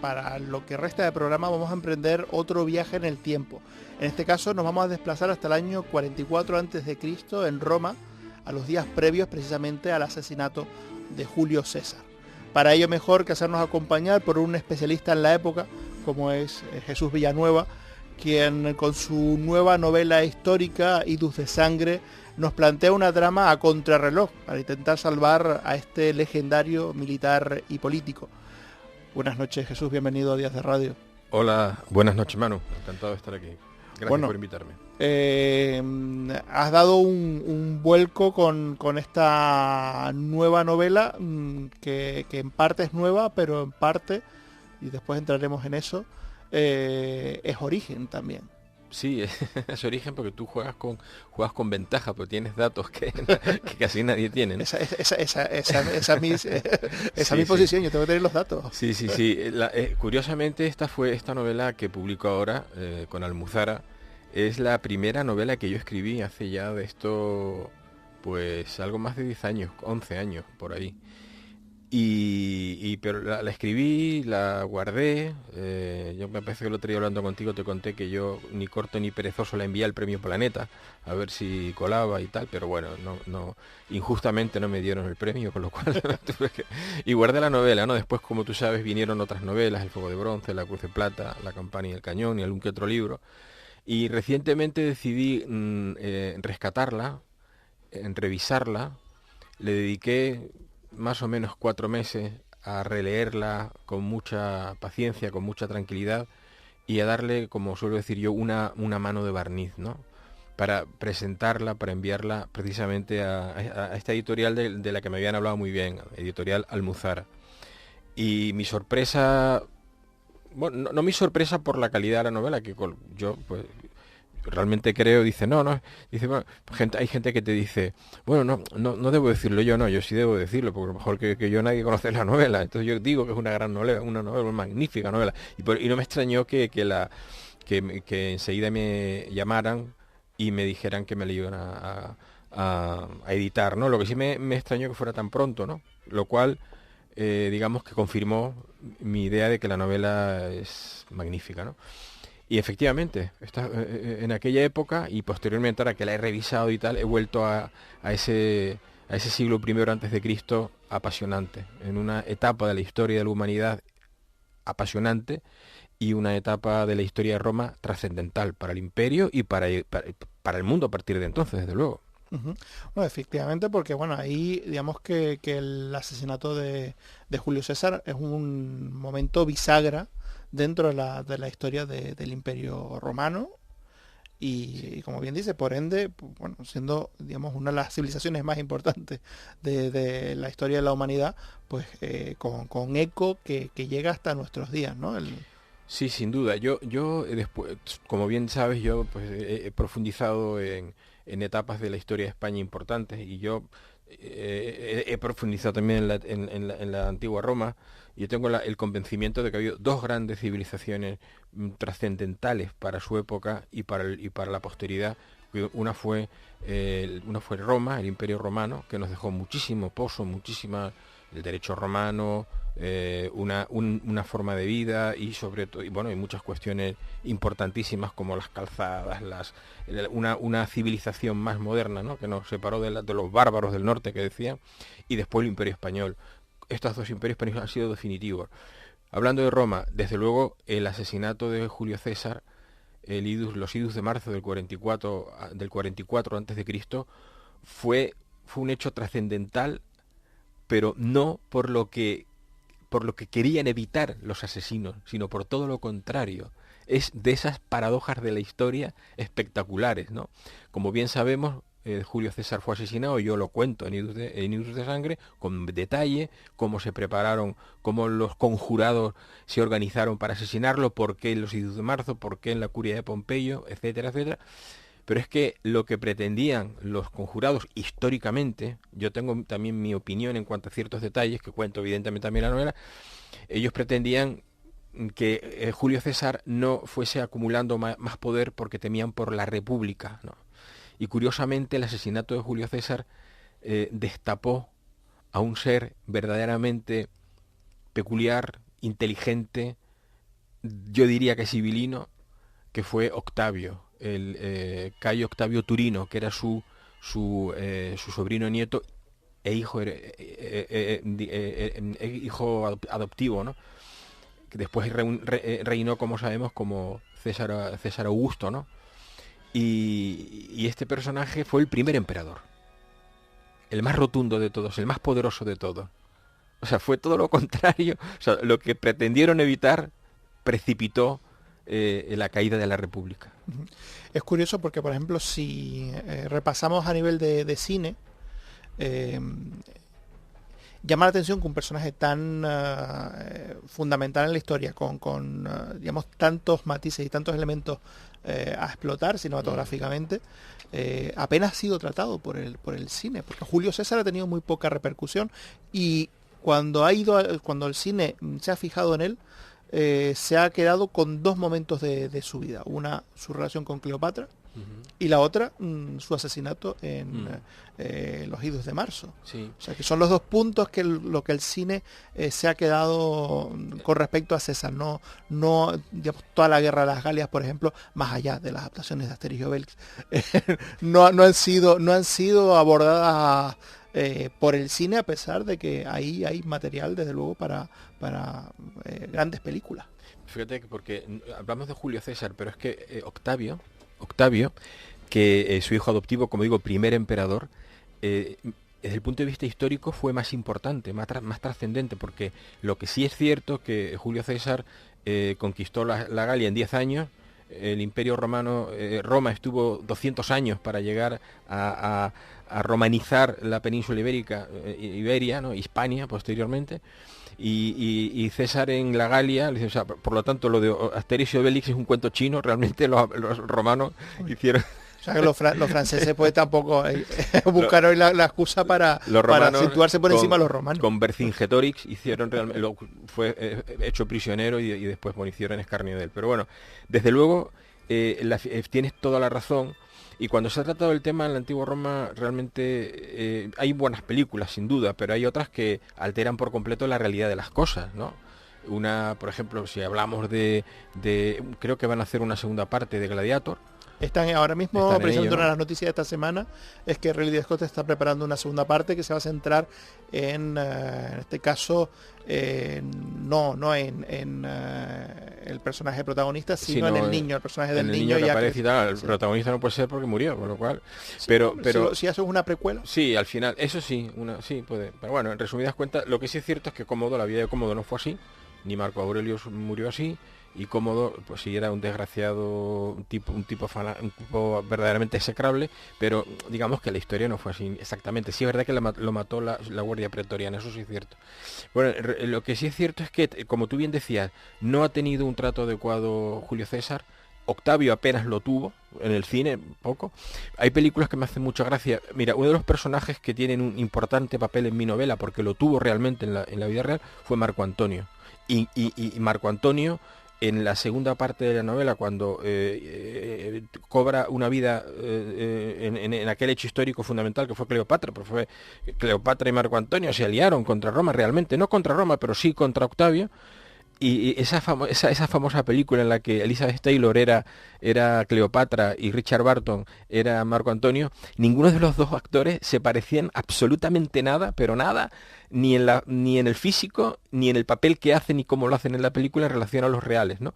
para lo que resta del programa vamos a emprender otro viaje en el tiempo. En este caso nos vamos a desplazar hasta el año 44 a.C. en Roma, a los días previos precisamente al asesinato de Julio César. Para ello mejor que hacernos acompañar por un especialista en la época, como es Jesús Villanueva, quien con su nueva novela histórica, Idus de Sangre, nos plantea una trama a contrarreloj para intentar salvar a este legendario militar y político. Buenas noches, Jesús, bienvenido a Días de Radio. Hola, buenas noches, Manu, encantado de estar aquí. Gracias por invitarme. Has dado un vuelco con esta nueva novela, que en parte es nueva, pero en parte, y después entraremos en eso, es Origen también. Sí, es Origen porque tú juegas con ventaja, pero tienes datos que casi nadie tiene, ¿no? Esa es mi posición, yo tengo que tener los datos. Sí. Curiosamente, esta novela que publico ahora con Almuzara es la primera novela que yo escribí hace ya de esto, pues algo más de 10 años, 11 años, por ahí. Pero la escribí, la guardé, yo me parece que el otro día hablando contigo te conté que yo ni corto ni perezoso la envié al Premio Planeta a ver si colaba y tal, pero bueno, no injustamente no me dieron el premio, con lo cual y guardé la novela, ¿no? Después, como tú sabes, vinieron otras novelas, El Fuego de Bronce, La Cruz de Plata, La Campana y el Cañón y algún que otro libro, y recientemente decidí rescatarla, revisarla, le dediqué más o menos 4 meses a releerla con mucha paciencia, con mucha tranquilidad y a darle, como suelo decir yo, una mano de barniz, ¿no? Para presentarla, para enviarla precisamente a esta editorial de la que me habían hablado muy bien, editorial Almuzara. Y mi sorpresa, bueno, no mi sorpresa por la calidad de la novela, que yo pues realmente creo, dice, dice, bueno, hay gente que te dice, bueno, no debo decirlo yo, yo sí debo decirlo, porque a lo mejor que yo nadie conoce la novela, entonces yo digo que es una gran novela, una magnífica novela, y no me extrañó que enseguida me llamaran y me dijeran que me la iban a editar, ¿no? Lo que sí me extrañó que fuera tan pronto, ¿no? Lo cual, digamos que confirmó mi idea de que la novela es magnífica, ¿no? Y efectivamente, en aquella época y posteriormente, ahora que la he revisado y tal, he vuelto a ese siglo I antes de Cristo apasionante, en una etapa de la historia de la humanidad apasionante y una etapa de la historia de Roma trascendental para el imperio y para el mundo a partir de entonces, desde luego. Uh-huh. Bueno, efectivamente, porque bueno, ahí digamos que el asesinato de Julio César es un momento bisagra dentro de la historia del Imperio Romano y como bien dice, por ende, bueno, siendo digamos una de las civilizaciones más importantes de la historia de la humanidad, pues con eco que llega hasta nuestros días, ¿no? Sí, sin duda. Yo después, como bien sabes, yo pues he profundizado en etapas de la historia de España importantes y yo he profundizado también en la antigua Roma. Yo tengo el convencimiento de que ha habido 2 grandes civilizaciones trascendentales para su época y para la posteridad. Una fue Roma, el Imperio Romano, que nos dejó muchísimo pozo, el derecho romano, una forma de vida y sobre todo, y muchas cuestiones importantísimas como las calzadas, una civilización más moderna, ¿no? Que nos separó de los bárbaros del norte que decían, y después el Imperio Español. Estos 2 imperios españoles han sido definitivos. Hablando de Roma, desde luego el asesinato de Julio César, los idus de marzo del 44 antes de Cristo, fue un hecho trascendental, pero no por lo que querían evitar los asesinos, sino por todo lo contrario. Es de esas paradojas de la historia espectaculares, ¿no? Como bien sabemos, Julio César fue asesinado, yo lo cuento en Idus de Sangre, con detalle, cómo se prepararon, cómo los conjurados se organizaron para asesinarlo, por qué en los Idus de marzo, por qué en la curia de Pompeyo, etcétera, etcétera. Pero es que lo que pretendían los conjurados históricamente, yo tengo también mi opinión en cuanto a ciertos detalles, que cuento evidentemente también en la novela, ellos pretendían que Julio César no fuese acumulando más poder porque temían por la República, ¿no? Y curiosamente el asesinato de Julio César destapó a un ser verdaderamente peculiar, inteligente, yo diría que civilino, que fue Octavio, el Cayo Octavio Turino, que era su sobrino nieto e hijo, hijo adoptivo, ¿no? Que después reinó, como sabemos, como César Augusto, ¿no? Y este personaje fue el primer emperador, el más rotundo de todos, el más poderoso de todos. O sea, fue todo lo contrario. O sea, lo que pretendieron evitar precipitó la caída de la República. Es curioso porque, por ejemplo, si repasamos a nivel de cine, eh, llama la atención que un personaje tan fundamental en la historia, con digamos, tantos matices y tantos elementos a explotar cinematográficamente, apenas ha sido tratado por el cine, porque Julio César ha tenido muy poca repercusión y cuando el cine se ha fijado en él, se ha quedado con dos momentos de su vida. Una, su relación con Cleopatra, y la otra, su asesinato en los Idos de Marzo. Sí. O sea, que son los dos puntos que lo que el cine se ha quedado con respecto a César. No digamos, toda la guerra de las Galias, por ejemplo, más allá de las adaptaciones de Asterix y Obelix, no han sido abordadas por el cine, a pesar de que ahí hay material, desde luego, para grandes películas. Fíjate que porque hablamos de Julio César, pero es que Octavio, que su hijo adoptivo, como digo, primer emperador, desde el punto de vista histórico fue más importante, más trascendente, porque lo que sí es cierto que Julio César conquistó la Galia en 10 años. El Imperio Romano, Roma estuvo 200 años para llegar a romanizar la península ibérica, Iberia, ¿no? Hispania posteriormente, y César en la Galia, o sea, por lo tanto lo de Asterix y Obelix es un cuento chino, realmente los romanos hicieron... O sea que los franceses pues tampoco buscaron hoy la excusa para situarse por encima de los romanos. Con Vercingetorix hicieron realmente, fue hecho prisionero y después hicieron escarnio de él. Pero bueno, desde luego tienes toda la razón. Y cuando se ha tratado el tema en la antigua Roma, realmente hay buenas películas, sin duda, pero hay otras que alteran por completo la realidad de las cosas, ¿no? Una, por ejemplo, si hablamos creo que van a hacer una segunda parte de Gladiator. Están ahora mismo, precisamente una de las noticias de esta semana es que Ridley Scott está preparando una segunda parte que se va a centrar en este caso, no en el personaje protagonista, sino en el niño, el personaje del niño. Que aparece y tal, el protagonista no puede ser porque murió, con lo cual... Pero si eso es una precuela. Sí, al final, eso sí, sí puede. Pero bueno, en resumidas cuentas, lo que sí es cierto es que Cómodo, la vida de Cómodo no fue así, ni Marco Aurelio murió así. Y Cómodo, pues sí, era un desgraciado, un tipo verdaderamente execrable, pero digamos que la historia no fue así exactamente. Sí es verdad que lo mató la Guardia Pretoriana, eso sí es cierto. Bueno, lo que sí es cierto es que, como tú bien decías, no ha tenido un trato adecuado Julio César. Octavio apenas lo tuvo, en el cine poco. Hay películas que me hacen mucha gracia. Mira, uno de los personajes que tienen un importante papel en mi novela, porque lo tuvo realmente en la vida real, fue Marco Antonio. Y Marco Antonio, en la segunda parte de la novela, cuando cobra una vida en aquel hecho histórico fundamental que fue Cleopatra, porque fue Cleopatra y Marco Antonio se aliaron contra Roma realmente, no contra Roma, pero sí contra Octavio. Y esa famosa película en la que Elizabeth Taylor era Cleopatra y Richard Burton era Marco Antonio, ninguno de los dos actores se parecían absolutamente nada, pero nada, ni en el físico, ni en el papel que hacen y cómo lo hacen en la película en relación a los reales, ¿no?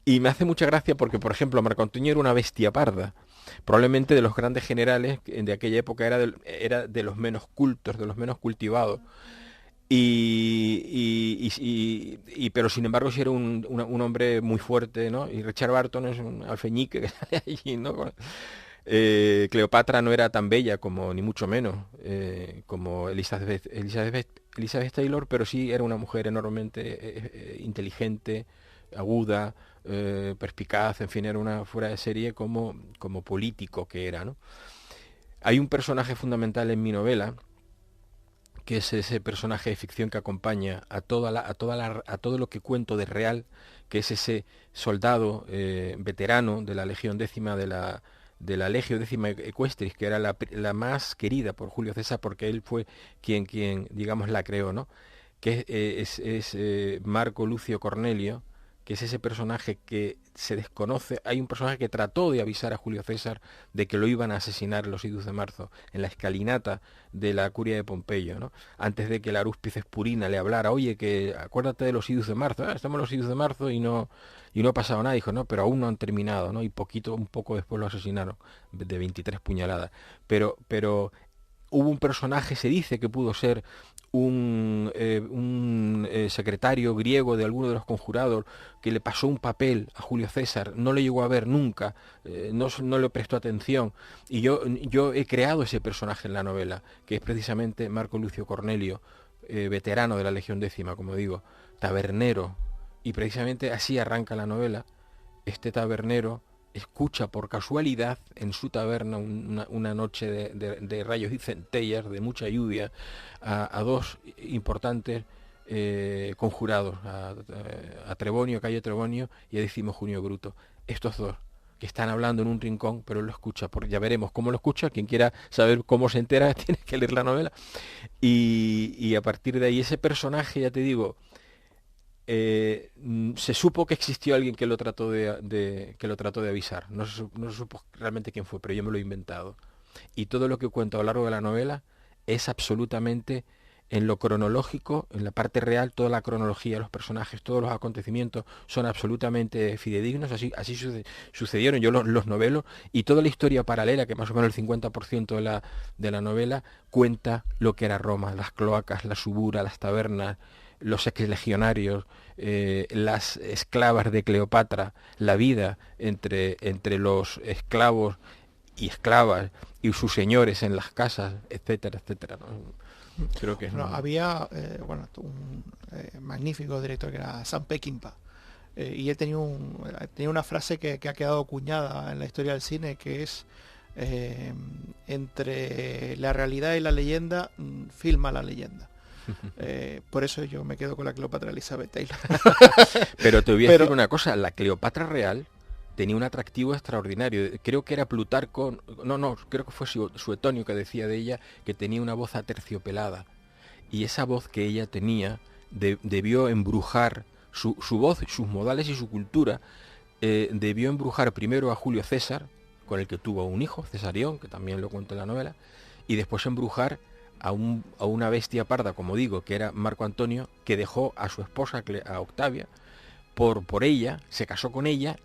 Y me hace mucha gracia porque, por ejemplo, Marco Antonio era una bestia parda. Probablemente de los grandes generales de aquella época era de los menos cultos, de los menos cultivados. Pero sin embargo sí era un hombre muy fuerte, ¿no? Y Richard Burton es un alfeñique que sale allí, ¿no? Cleopatra no era tan bella como, ni mucho menos, como Elizabeth Taylor, pero sí era una mujer enormemente inteligente, aguda, perspicaz, en fin, era una fuera de serie como político que era, ¿no? Hay un personaje fundamental en mi novela, que es ese personaje de ficción que acompaña a todo lo que cuento de real, que es ese soldado veterano de la Legión Décima de la Legio Décima Equestris, que era la más querida por Julio César, porque él fue quien digamos la creó, ¿no? Que es Marco Lucio Cornelio, que es ese personaje que se desconoce. Hay un personaje que trató de avisar a Julio César de que lo iban a asesinar los idus de marzo, en la escalinata de la curia de Pompeyo, ¿no? Antes de que la Arúspice Purina le hablara, oye, que acuérdate de los idus de marzo. Estamos los idus de marzo y no ha pasado nada. Dijo, no, pero aún no han terminado, ¿no? Y un poco después lo asesinaron, de 23 puñaladas. Pero hubo un personaje, se dice que pudo ser un secretario griego de alguno de los conjurados, que le pasó un papel a Julio César, no le llegó a ver nunca, no le prestó atención, y yo he creado ese personaje en la novela, que es precisamente Marco Lucio Cornelio, veterano de la Legión Décima, como digo, tabernero, y precisamente así arranca la novela. Este tabernero escucha por casualidad en su taberna una noche de rayos y centellas, de mucha lluvia, a dos importantes conjurados, a Trebonio, Cayo Trebonio, y a Décimo Junio Bruto. Estos dos, que están hablando en un rincón, pero él lo escucha, porque ya veremos cómo lo escucha. Quien quiera saber cómo se entera tiene que leer la novela. Y a partir de ahí, ese personaje, ya te digo, se supo que existió alguien que lo trató que lo trató de avisar. No se supo realmente quién fue, pero yo me lo he inventado. Y todo lo que cuento a lo largo de la novela es absolutamente en lo cronológico, en la parte real. Toda la cronología de los personajes, todos los acontecimientos son absolutamente fidedignos. Así sucedieron, yo los novelo, y toda la historia paralela, que más o menos el 50% de la novela, cuenta lo que era Roma: las cloacas, la subura, las tabernas, los exlegionarios, las esclavas de Cleopatra, la vida entre los esclavos y esclavas y sus señores en las casas, etcétera, etcétera, ¿no? Creo que es había un magnífico director que era Sam Peckinpah, y él tenía una frase que ha quedado acuñada en la historia del cine, que es entre la realidad y la leyenda, filma la leyenda. Por eso yo me quedo con la Cleopatra Elizabeth Taylor. Pero te voy a decir una cosa: la Cleopatra real tenía un atractivo extraordinario. Creo que era Plutarco, creo que fue Suetonio, que decía de ella que tenía una voz aterciopelada. Y esa voz que ella tenía debió embrujar su voz, sus modales y su cultura. Debió embrujar primero a Julio César, con el que tuvo un hijo, Cesarión, que también lo cuento en la novela, y después embrujar a una bestia parda, como digo, que era Marco Antonio, que dejó a su esposa, a Octavia, por ella, se casó con ella,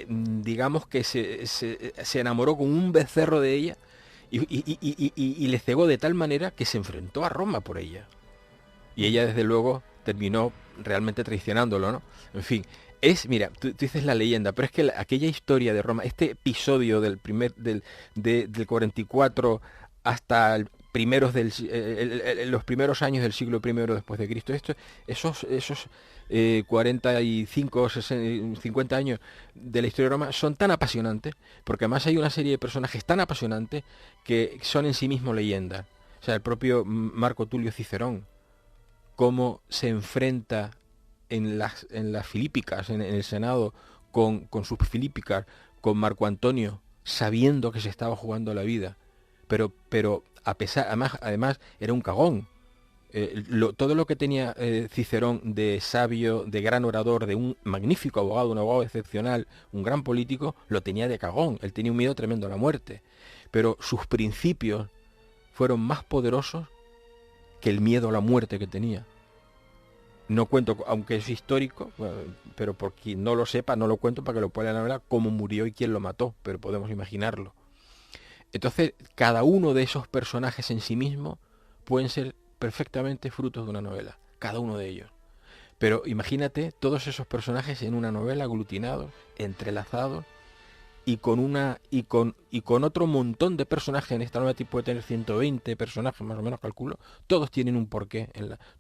digamos que se enamoró con un becerro de ella, y le cegó de tal manera que se enfrentó a Roma por ella. Y ella, desde luego, terminó realmente traicionándolo, ¿no? En fin, mira, tú dices la leyenda, pero es que aquella historia de Roma, este episodio del 44 hasta los primeros años del siglo I después de Cristo, esos 45, 60, 50 años de la historia de Roma son tan apasionantes, porque además hay una serie de personajes tan apasionantes que son en sí mismos leyenda. O sea, el propio Marco Tulio Cicerón, cómo se enfrenta en las Filípicas, en el Senado, con sus Filípicas, con Marco Antonio, sabiendo que se estaba jugando la vida, pero además era un cagón. Todo lo que tenía Cicerón de sabio, de gran orador, de un magnífico abogado, un abogado excepcional, un gran político, lo tenía de cagón. Él tenía un miedo tremendo a la muerte, pero sus principios fueron más poderosos que el miedo a la muerte que tenía. No cuento, aunque es histórico, pero por quien no lo sepa, no lo cuento para que lo puedan hablar cómo murió y quién lo mató, pero podemos imaginarlo. Entonces, cada uno de esos personajes en sí mismo pueden ser perfectamente frutos de una novela, cada uno de ellos. Pero imagínate todos esos personajes en una novela, aglutinados, entrelazados, y con otro montón de personajes. En esta novela puede tener 120 personajes, más o menos, calculo. Todos tienen un porqué,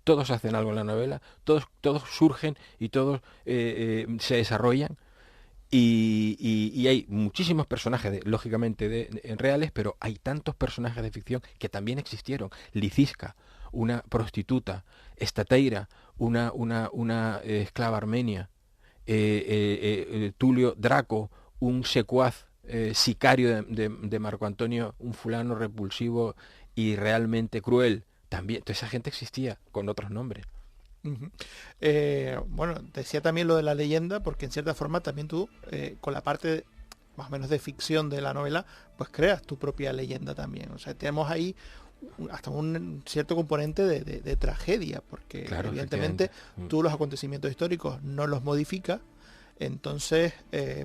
todos hacen algo en la novela, todos surgen y todos se desarrollan. Y hay muchísimos personajes, lógicamente, reales, pero hay tantos personajes de ficción que también existieron. Licisca, una prostituta; Estateira, una esclava armenia; Tulio Draco, un secuaz, sicario de Marco Antonio, un fulano repulsivo y realmente cruel. También, toda esa gente existía con otros nombres. Ujú. Bueno, decía también lo de la leyenda, porque en cierta forma también tú, con la parte más o menos de ficción de la novela, pues creas tu propia leyenda también. O sea, tenemos ahí hasta un cierto componente de tragedia, porque Claro, evidentemente efectivamente. tú los acontecimientos históricos no los modificas. Entonces,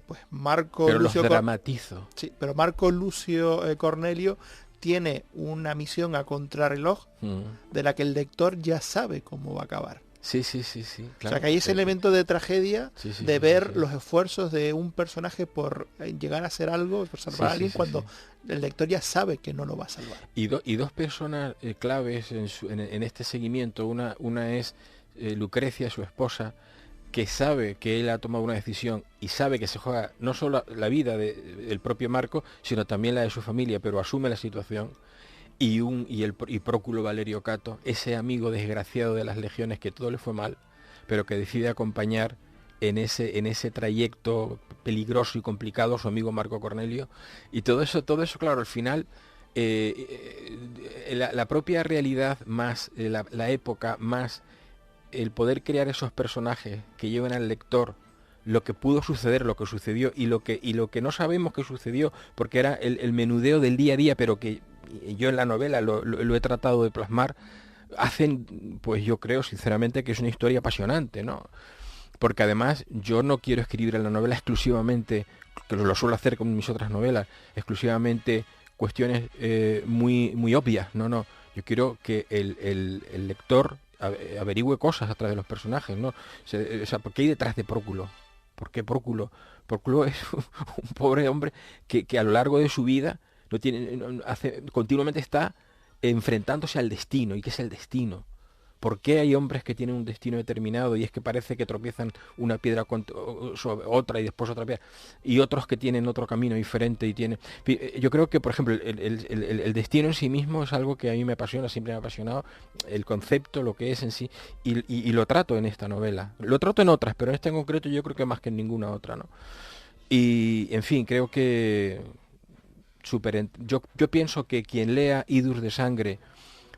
pues Marco Pero los Lucio dramatizo. sí, pero Marco Lucio Cornelio tiene una misión a contrarreloj Mm. de la que el lector ya sabe cómo va a acabar. Sí, sí, sí, sí, O claro. sea, que hay ese elemento de tragedia, Sí, sí, de sí, sí, ver sí. los esfuerzos de un personaje por llegar a hacer algo, por Sí, salvar a sí, alguien, sí, cuando sí. el lector ya sabe que no lo va a salvar. Y dos personas claves en este seguimiento. Una es Lucrecia, su esposa, que sabe que él ha tomado una decisión y sabe que se juega no solo la vida del propio Marco, sino también la de su familia, pero asume la situación. Y Próculo Valerio Cato, ese amigo desgraciado de las legiones que todo le fue mal, pero que decide acompañar en ese trayecto peligroso y complicado a su amigo Marco Cornelio. Y todo eso, claro, al final, la propia realidad más la época más el poder crear esos personajes que lleven al lector lo que pudo suceder, lo que sucedió y lo que no sabemos que sucedió, porque era el menudeo del día a día, pero que yo en la novela lo he tratado de plasmar, hacen, pues yo creo sinceramente que es una historia apasionante, ¿no? Porque además yo no quiero escribir en la novela exclusivamente, que lo suelo hacer con mis otras novelas, exclusivamente cuestiones muy, muy obvias, no, no. Yo quiero que el lector averigüe cosas a través de los personajes, ¿no? O sea, ¿por qué hay detrás de Próculo? ¿Por qué Próculo? Próculo es un pobre hombre que a lo largo de su vida continuamente está enfrentándose al destino. ¿Y qué es el destino? ¿Por qué hay hombres que tienen un destino determinado y es que parece que tropiezan una piedra sobre otra y después otra piedra? Y otros que tienen otro camino diferente y tienen... Yo creo que, por ejemplo, el destino en sí mismo es algo que a mí me apasiona, siempre me ha apasionado, el concepto, lo que es en sí, y lo trato en esta novela. Lo trato en otras, pero en esta en concreto yo creo que más que en ninguna otra, ¿no? Y, en fin, creo que... yo pienso que quien lea Idus de Sangre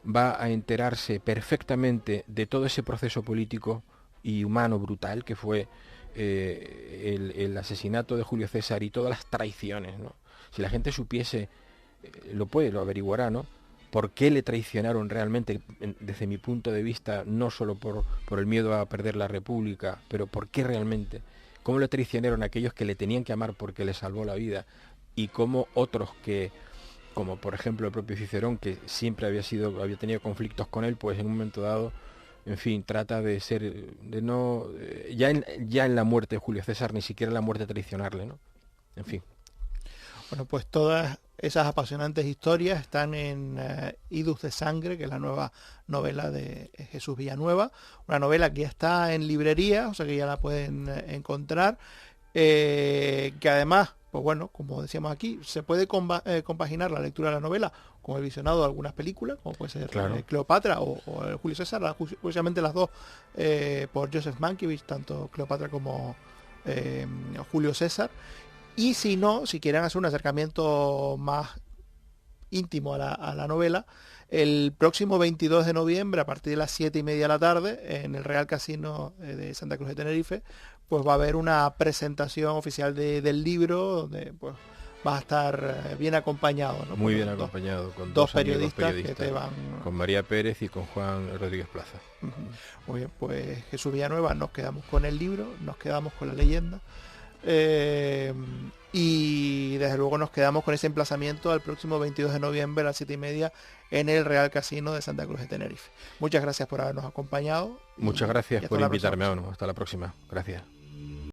va a enterarse perfectamente de todo ese proceso político y humano brutal que fue el asesinato de Julio César y todas las traiciones, ¿no? Si la gente supiese, lo averiguará, ¿no? ¿Por qué le traicionaron realmente, desde mi punto de vista, no solo por el miedo a perder la República, pero por qué realmente? ¿Cómo le traicionaron a aquellos que le tenían que amar porque le salvó la vida? Y cómo otros que, como por ejemplo el propio Cicerón, que siempre había tenido conflictos con él, pues en un momento dado, en fin, trata de ser, de no, ya en la muerte de Julio César, ni siquiera en la muerte traicionarle, ¿no? En fin. Bueno, pues todas esas apasionantes historias están en Idus de Sangre, que es la nueva novela de Jesús Villanueva, una novela que ya está en librería, o sea que ya la pueden encontrar, que además, pues bueno, como decíamos aquí, se puede compaginar la lectura de la novela con el visionado de algunas películas, como puede ser Claro. Cleopatra o Julio César, curiosamente las dos por Joseph Mankiewicz, tanto Cleopatra como Julio César. Y si no, si quieren hacer un acercamiento más íntimo a la novela, el próximo 22 de noviembre, a partir de las 7:30 de la tarde, en el Real Casino de Santa Cruz de Tenerife, pues va a haber una presentación oficial del libro, donde pues vas a estar bien acompañado, ¿no? Muy Con bien dos acompañado, con dos dos amigos periodistas que te van... con María Pérez y con Juan Rodríguez Plaza. Muy bien, pues Jesús Villanueva, nos quedamos con el libro, nos quedamos con la leyenda. Y desde luego nos quedamos con ese emplazamiento al próximo 22 de noviembre a las 7:30 en el Real Casino de Santa Cruz de Tenerife. Muchas gracias por habernos acompañado. Muchas gracias y hasta por la invitarme. próxima. Hasta la próxima. Gracias.